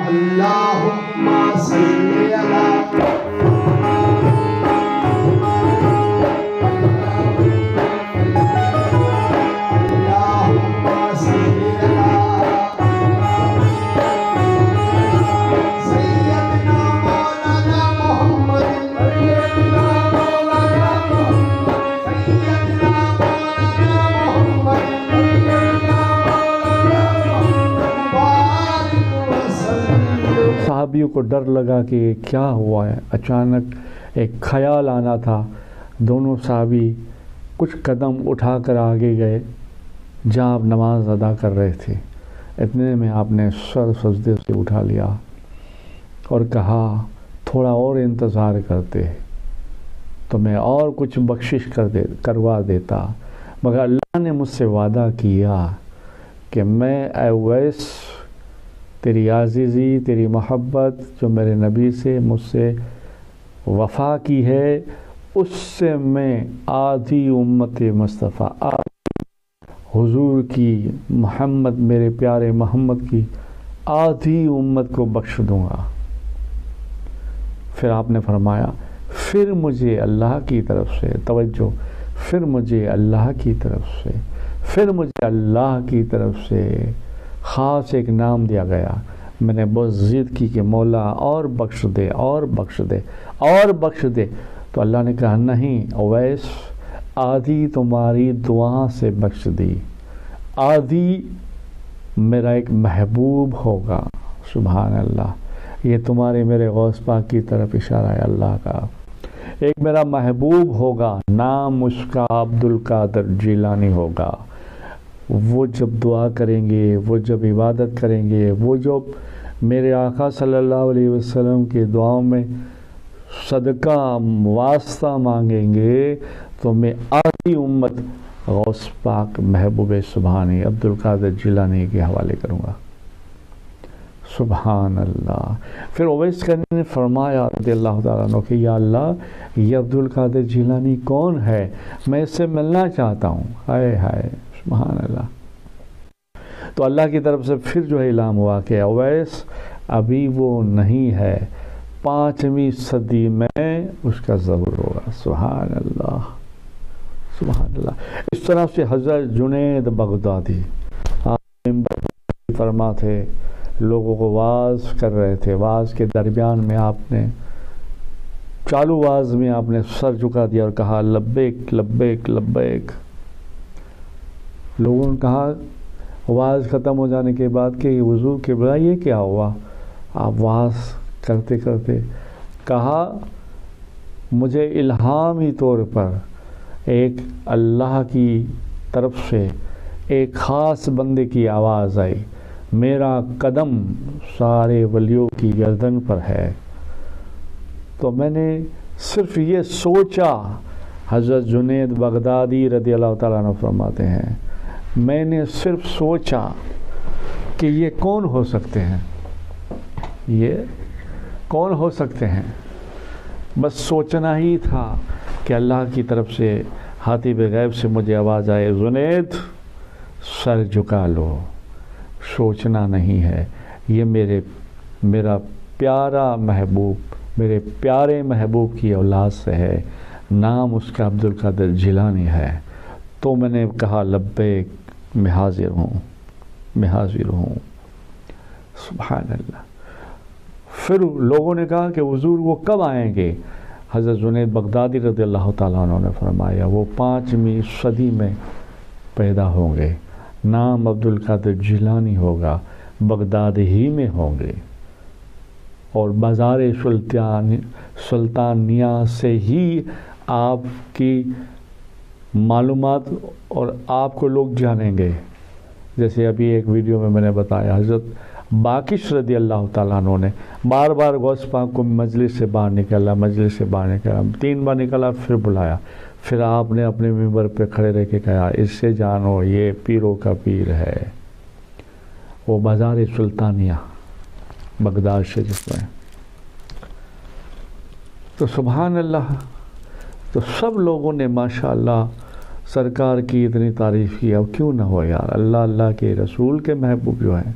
اللہم صلی علی صحابیوں کو ڈر لگا کہ یہ کیا ہوا ہے. اچانک ایک خیال آنا تھا. دونوں صحابی کچھ قدم اٹھا کر آگے گئے جہاں آپ نماز ادا کر رہے تھے. اتنے میں آپ نے سر سجدے سے اٹھا لیا اور کہا تھوڑا اور انتظار کرتے تو میں اور کچھ بخشش کروا دیتا، مگر اللہ نے مجھ سے وعدہ کیا کہ میں اے اویس تیری عزیزی، تیری محبت جو میرے نبی سے مجھ سے وفا کی ہے، اس سے میں آدھی امت مصطفیٰ حضور کی، محمد میرے پیارے محمد کی آدھی امت کو بخش دوں گا. پھر آپ نے فرمایا پھر مجھے اللہ کی طرف سے، توجہ، پھر مجھے اللہ کی طرف سے، پھر مجھے اللہ کی طرف سے خاص ایک نام دیا گیا. میں نے بہت ضد کی کہ مولا اور بخش دے، اور بخش دے، اور بخش دے. تو اللہ نے کہا نہیں اویس، آدھی تمہاری دعا سے بخش دی، آدھی میرا ایک محبوب ہوگا. سبحان اللہ. یہ تمہارے میرے غوث پاک کی طرف اشارہ ہے اللہ کا. ایک میرا محبوب ہوگا، نام اس کا عبد القادر جیلانی ہوگا. وہ جب دعا کریں گے، وہ جب عبادت کریں گے، وہ جو میرے آقا صلی اللہ علیہ وسلم کی دعاؤں میں صدقہ واسطہ مانگیں گے تو میں آدھی امت غوث پاک محبوب سبحانی عبد القادر جیلانی کے حوالے کروں گا. سبحان اللہ. پھر اویس کرنی نے فرمایا رضی اللہ تعالیٰ عنہ کہ یا اللہ یہ عبد القادر جیلانی کون ہے، میں اس سے ملنا چاہتا ہوں. ہائے ہائے سبحان اللہ. تو اللہ کی طرف سے پھر جو ہے اعلان ہوا کہ اویس ابھی وہ نہیں ہے، 5ویں صدی میں اس کا ظہور ہوگا. سبحان اللہ سبحان اللہ. اس طرح سے حضرت جنید بغدادی فرما تھے، لوگوں کو واعظ کر رہے تھے. واعظ کے درمیان میں آپ نے چالو واعظ میں آپ نے سر جھکا دیا اور کہا لبیک لبیک لبیک. لوگوں نے کہا واعظ ختم ہو جانے کے بعد کہ حضور کے بلا یہ کیا ہوا؟ آپ واعظ کرتے کرتے کہا مجھے الہامی طور پر ایک اللہ کی طرف سے ایک خاص بندے کی آواز آئی، میرا قدم سارے ولیوں کی گردن پر ہے. تو میں نے صرف یہ سوچا، حضرت جنید بغدادی رضی اللہ تعالیٰ عنہ فرماتے ہیں میں نے صرف سوچا کہ یہ کون ہو سکتے ہیں، یہ کون ہو سکتے ہیں. بس سوچنا ہی تھا کہ اللہ کی طرف سے حاتب غیب سے مجھے آواز آئے جنید سر جھکا لو. سوچنا نہیں ہے، یہ میرا پیارا محبوب، میرے پیارے محبوب کی اولاد سے ہے، نام اس کا عبد القادر جیلانی ہے. تو میں نے کہا لبیک، میں حاضر ہوں، میں حاضر ہوں. سبحان اللہ. پھر لوگوں نے کہا کہ حضور وہ کب آئیں گے؟ حضرت جنید بغدادی رضی اللہ تعالیٰ عنہ نے فرمایا وہ 5ویں صدی میں پیدا ہوں گے، نام عبد القادر جیلانی ہوگا، بغداد ہی میں ہوں گے، اور بازار سلطانیہ سے ہی آپ کی معلومات اور آپ کو لوگ جانیں گے. جیسے ابھی ایک ویڈیو میں نے بتایا حضرت باقش رضی اللہ تعالیٰ عنہ نے بار بار غوث پاک کو مجلس سے باہر نکالا، مجلس سے باہر نکالا، 3 بار نکالا، پھر بلایا. پھر آپ نے اپنے ممبر پہ کھڑے رہ کے کہا اس سے جانو یہ پیروں کا پیر ہے. وہ بازار سلطانیہ بغداد شریف میں. تو سبحان اللہ. تو سب لوگوں نے ماشاءاللہ سرکار کی اتنی تعریف کی. اب کیوں نہ ہو یار، اللہ کے رسول کے محبوب جو ہیں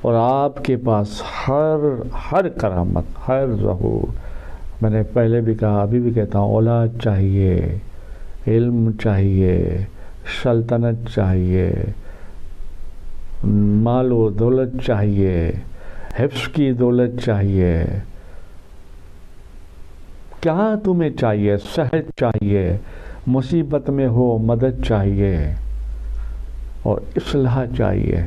اور آپ کے پاس ہر کرامت، ہر ظہور، میں نے پہلے بھی کہا ابھی بھی کہتا ہوں، اولاد چاہیے، علم چاہیے، سلطنت چاہیے، مال و دولت چاہیے، حفظ کی دولت چاہیے، کیا تمہیں چاہیے؟ صحت چاہیے، مصیبت میں ہو مدد چاہیے، اور اصلاح چاہیے۔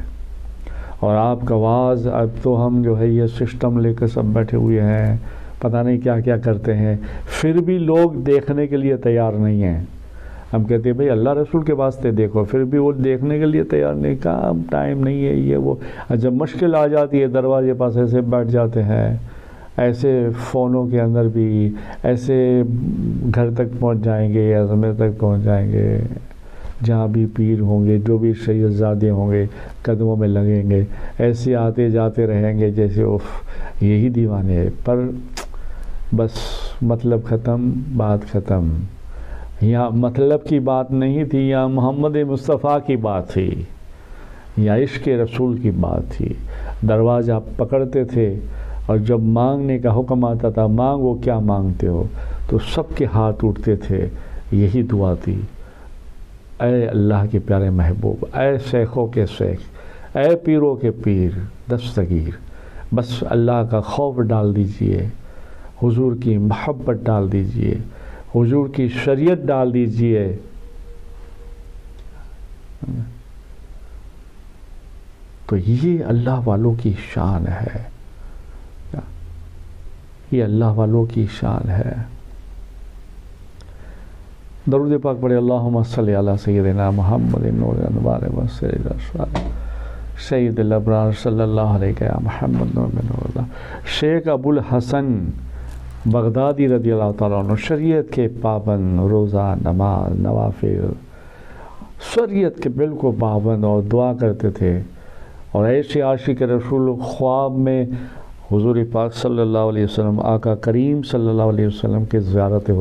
اور آپ کا واز، اب تو ہم جو ہے یہ سسٹم لے کے سب بیٹھے ہوئے ہیں، پتہ نہیں کیا کیا کرتے ہیں، پھر بھی لوگ دیکھنے کے لیے تیار نہیں ہیں۔ ہم کہتے ہیں بھئی اللہ رسول کے واسطے دیکھو، پھر بھی وہ دیکھنے کے لیے تیار نہیں، کہا ٹائم نہیں ہے یہ وہ۔ جب مشکل آ جاتی ہے دروازے پاس ایسے بیٹھ جاتے ہیں، ایسے فونوں کے اندر بھی، ایسے گھر تک پہنچ جائیں گے، عظمت تک پہنچ جائیں گے، جہاں بھی پیر ہوں گے، جو بھی شہزادے ہوں گے قدموں میں لگیں گے، ایسے آتے جاتے رہیں گے جیسے یہی دیوانے ہیں۔ پر بس مطلب ختم، بات ختم۔ یہاں مطلب کی بات نہیں تھی، یہاں محمد مصطفیٰ کی بات تھی، یا عشق رسول کی بات تھی۔ دروازہ پکڑتے تھے، اور جب مانگنے کا حکم آتا تھا، مانگو کیا مانگتے ہو، تو سب کے ہاتھ اٹھتے تھے، یہی دعا تھی، اے اللہ کے پیارے محبوب، اے شیخوں کے شیخ، اے پیروں کے پیر دستگیر، بس اللہ کا خوف ڈال دیجئے، حضور کی محبت ڈال دیجئے، حضور کی شریعت ڈال دیجئے۔ تو یہ اللہ والوں کی شان ہے، یہ اللہ والوں کی شان ہے۔ درود پاک پڑھے، اللہم صلی علی سیدنا محمد نور انوار و سر الاسرار سید الابرار صلی اللہ علیہ یا محمد نور اللہ۔ شیخ ابو الحسن بغدادی رضی اللہ تعالیٰ عنہ شریعت کے پابند، روزہ، نماز، نوافل، شریعت کے بالکل پابند، اور دعا کرتے تھے، اور ایسے عاشق رسول خواب میں حضور پاک صلی اللہ علیہ وسلم، آقا کریم صلی اللہ علیہ وسلم کے زیارتیں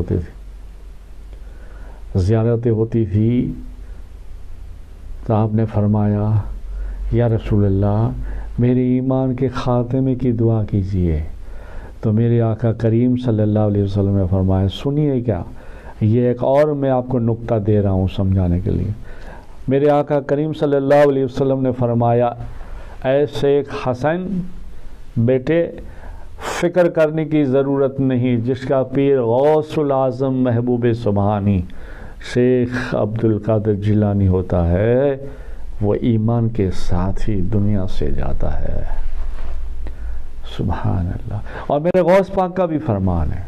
ہوتی تھی، تو آپ نے فرمایا یا رسول اللہ میرے ایمان کے خاتمے کی دعا کیجئے۔ تو میرے آقا کریم صلی اللہ علیہ وسلم نے فرمایا، سنیے کیا، یہ ایک اور میں آپ کو نقطہ دے رہا ہوں سمجھانے کے لیے۔ میرے آقا کریم صلی اللہ علیہ وسلم نے فرمایا، اے شیخ حسن بیٹے، فکر کرنے کی ضرورت نہیں، جس کا پیر غوث العظم محبوب سبحانی شیخ عبد القادر جیلانی ہوتا ہے، وہ ایمان کے ساتھ ہی دنیا سے جاتا ہے۔ سبحان اللہ۔ اور میرے غوث پاک کا بھی فرمان ہے،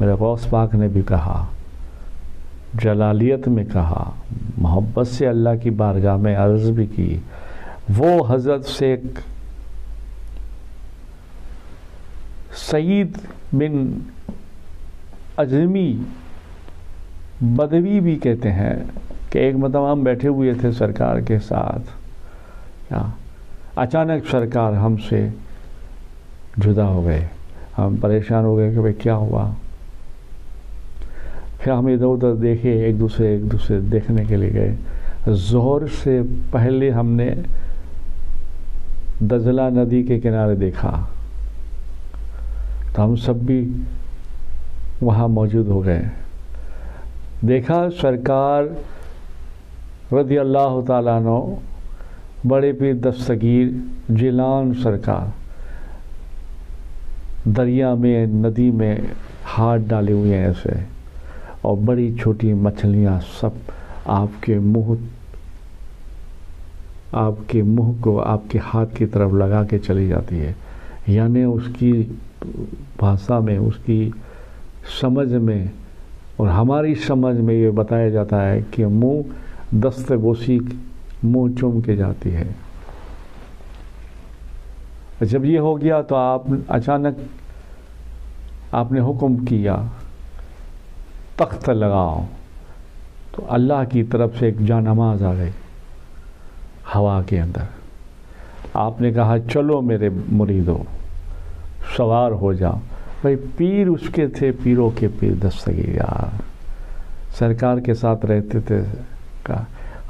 میرے غوث پاک نے بھی کہا، جلالیت میں کہا، محبت سے اللہ کی بارگاہ میں عرض بھی کی، وہ حضرت شیخ سعید بن اجمی بدوی بھی کہتے ہیں کہ ایک مرتبہ ہم بیٹھے ہوئے تھے سرکار کے ساتھ، اچانک سرکار ہم سے جدا ہو گئے، ہم پریشان ہو گئے کہ بھئی کیا ہوا۔ پھر ہم ادھر ادھر دیکھے، ایک دوسرے دیکھنے کے لیے گئے۔ ظہر سے پہلے ہم نے دجلہ ندی کے کنارے دیکھا، تو ہم سب بھی وہاں موجود ہو گئے۔ دیکھا سرکار رضی اللہ تعالیٰ عنہ، بڑے پیر دستگیر جیلان سرکار دریا میں، ندی میں ہاتھ ڈالے ہوئے ہیں ایسے، اور بڑی چھوٹی مچھلیاں سب آپ کے منہ کو آپ کے ہاتھ کی طرف لگا کے چلی جاتی ہے، یعنی اس کی بھاشا میں، اس کی سمجھ میں اور ہماری سمجھ میں یہ بتایا جاتا ہے کہ منہ دست بوسی منہ چوم کے جاتی ہے۔ جب یہ ہو گیا تو اچانک آپ نے حکم کیا تخت لگاؤ، تو اللہ کی طرف سے ایک جانماز آ گئی ہوا کے اندر۔ آپ نے کہا چلو میرے مریدو سوار ہو جاؤ۔ بھائی پیر اس کے تھے، پیروں کے پیر دستگیر یار، سرکار کے ساتھ رہتے تھے،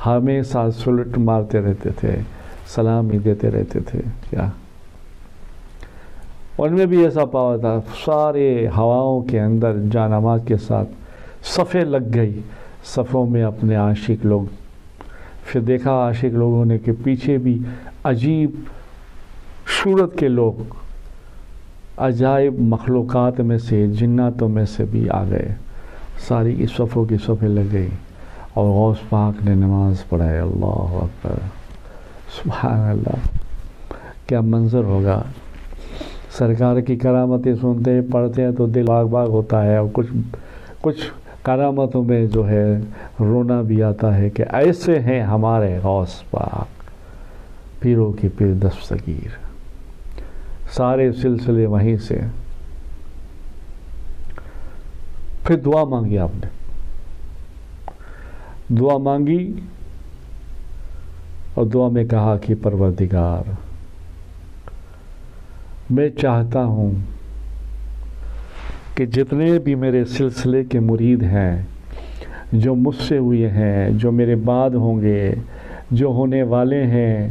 ہمیشہ سلٹ مارتے رہتے تھے، سلام ہی دیتے رہتے تھے کیا. ان میں بھی ایسا پاوا تھا سارے ہواؤں کے اندر جانماز کے ساتھ صفیں لگ گئی، صفوں میں اپنے عاشق لوگ. پھر دیکھا عاشق لوگوں نے کہ پیچھے بھی عجیب صورت کے لوگ، عجائب مخلوقات میں سے، جناتوں میں سے بھی آ گئے. ساری کی صفوں کی صفیں لگ گئی اور غوث پاک نے نماز پڑھائی. اللہ اکبر، سبحان اللہ. کیا منظر ہوگا. سرکار کی کرامتیں سنتے ہیں، پڑھتے ہیں تو دل باغ باغ ہوتا ہے، اور کچھ کرامتوں میں جو ہے رونا بھی آتا ہے کہ ایسے ہیں ہمارے غوث پاک، پیروں کی پیر دستگیر. سارے سلسلے وہیں سے. پھر دعا مانگی آپ نے، دعا مانگی اور دعا میں کہا کہ پروردگار میں چاہتا ہوں کہ جتنے بھی میرے سلسلے کے مرید ہیں، جو مجھ سے ہوئے ہیں، جو میرے بعد ہوں گے، جو ہونے والے ہیں،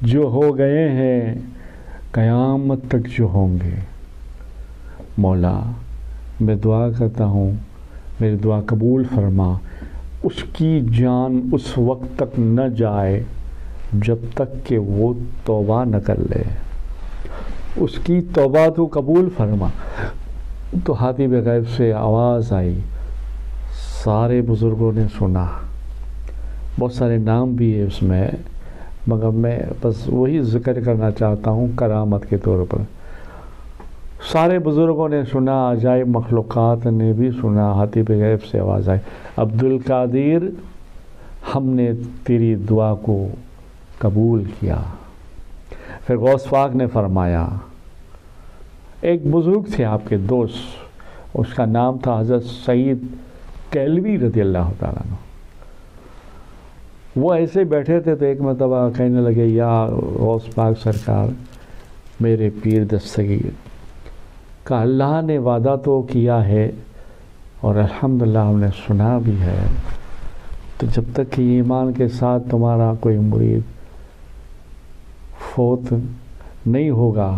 جو ہو گئے ہیں، قیامت تک جو ہوں گے، مولا میں دعا کرتا ہوں میری دعا قبول فرما. اس کی جان اس وقت تک نہ جائے جب تک کہ وہ توبہ نہ کر لے. اس کی توبہ تو قبول فرما. تو حاتم غیب سے آواز آئی، سارے بزرگوں نے سنا. بہت سارے نام بھی ہے اس میں، مگر میں بس وہی ذکر کرنا چاہتا ہوں کرامت کے طور پر. سارے بزرگوں نے سنا، عجائب مخلوقات نے بھی سنا. حاتم غیب سے آواز آئی، عبدالقادر ہم نے تیری دعا کو قبول کیا. پھر غوث پاک نے فرمایا، ایک بزرگ تھے آپ کے دوست، اس کا نام تھا حضرت سعید کیلوی رضی اللہ تعالیٰ عنہ. وہ ایسے بیٹھے تھے تو ایک مرتبہ کہنے لگے، یا غوث پاک سرکار میرے پیر دستگیر کا اللہ نے وعدہ تو کیا ہے اور الحمدللہ ہم نے سنا بھی ہے، تو جب تک کہ ایمان کے ساتھ تمہارا کوئی مرید فوت نہیں ہوگا